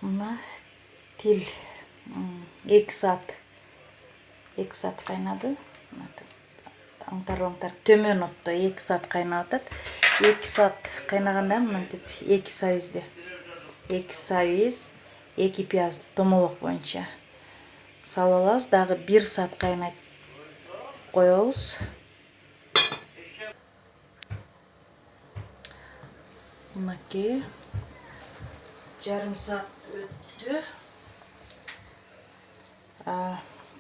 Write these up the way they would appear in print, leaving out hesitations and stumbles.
Мына тил 2 саат кайнады. Аңтар төмөн отто 2 саат кайнап атат. 2 саат кайнаганда мынтип 2 сабизди 2 сабиз 2 пиязды томолок боюнча салып алабыз. Дагы 1 саат кайнайт коебуз. Мынакей жарым саат өттү.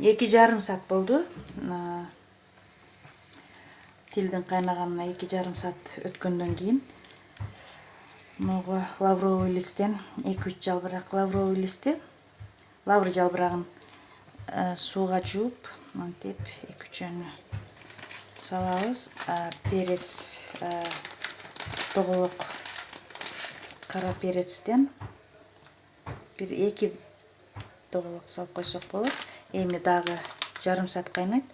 2,5 саат болду. Тилдин кайнаганына 2,5 саат өткөндөн кийин муга лавровый листтен 2-3 жалбырак лавровый листти, лавр жалбырагын сууга жууп, мынтип 2-3 салабыз. Перец, тоголок кара перецтен бир 2 тоголок салып койсок болот. Эми дагы жарым саат кайнайт.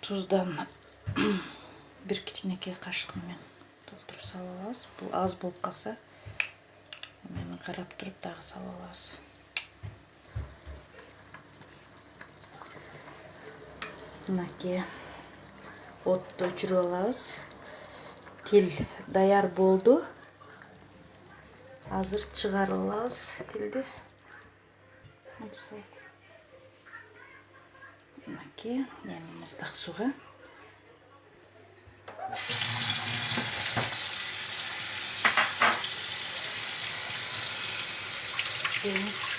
Туздан бир кичинекей кашык менен толтуруп салып алабыз. Бул аз болуп калса, мени карап туруп дагы салып алабыз. Мынакей отту өчүрүп алабыз. Тил даяр болду. Азыр чыгарып алабыз тилди. Мынакей, эми муздак сууга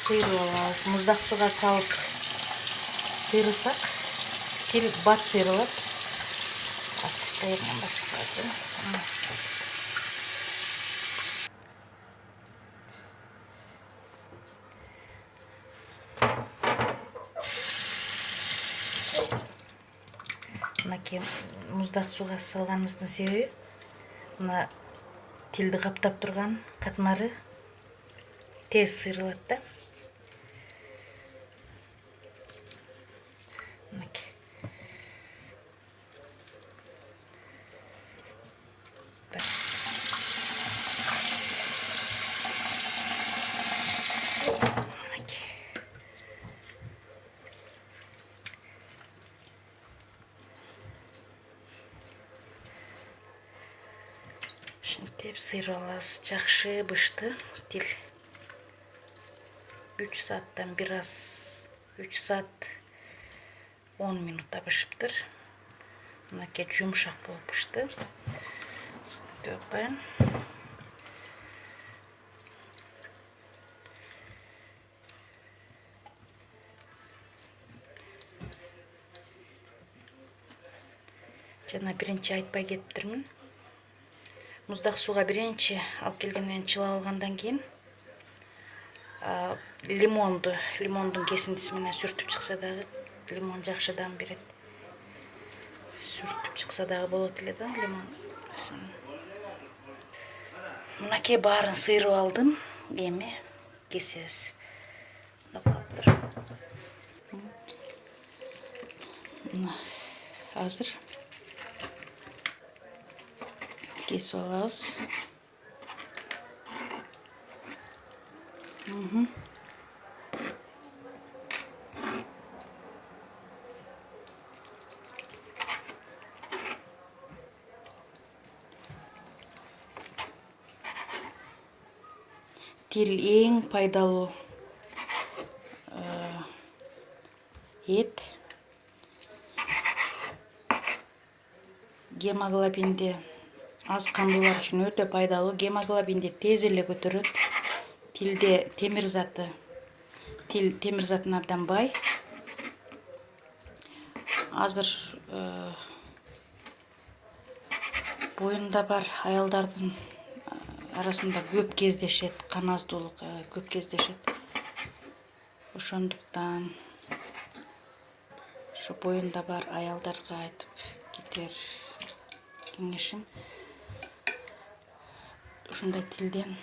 сыйрып алабыз. Муздак сууга салып сыйрысак, тил бат сыйрылат. Асыктайынан башкасы. Мынакей муздак сууга салганыбыздын себеби мына тилди каптап турган катмары тез сыйрылат да. Мынакей. Ушинтип сыйрап алабыз. Жакшы бышты тил. 3 сааттан бир аз 3 саат 10 минутта бышыптыр. Мынакей жумшак болуп бышты. Деп коеюн. Жана биринчи айтпай кетиптирмин. Муздак сууга биринчи алып келгенден чылап алгандан кийин лимондун кесиндиси менен сүртүп чыкса дагы, лимон жакшыдан берет. Сүртүп чыкса дагы болот эле да, лимон. Мынакей баарын сыйрып алдым. Эми кесебиз. Азыр кесип алабыз. Тил эң пайдалуу эт. Гемоглобинди аз кандуулар үчүн өтө пайдалуу. Гемоглобинди тез эле көтөрөт. Тилде темир затына абдан бай. Азыр боюнда бар аялдардын арасында көп кездешет, кан аздуулук көп кездешет. Ошондуктан ошо боюнда бар аялдарга айтып кетер кеңешим, ушундай тилден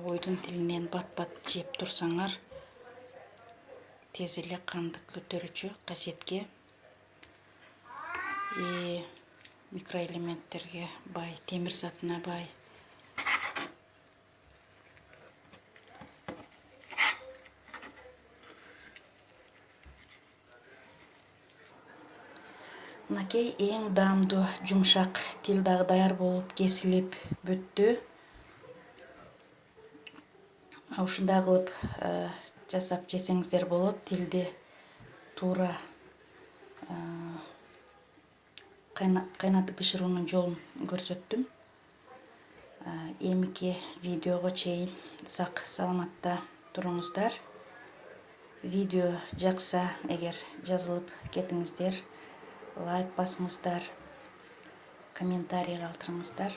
ойдун тилинен бат жеп турсаңар тез эле канды көтөрүүчү касиетке микроэлементтерге бай, темир затына бай. Мынакей эң даамдуу жумшак тил дагы даяр болуп кесилип бүттү. Ушундай кылып жасап жесеңиздер болот. Тилди туура кайнатып бышыруунун жолун көрсөттүм. Эмики видеого чейин сак саламатта туруңуздар. Видео жакса эгер жазылып кетиңиздер, лайк басыңыздар, комментарий калтырыңыздар.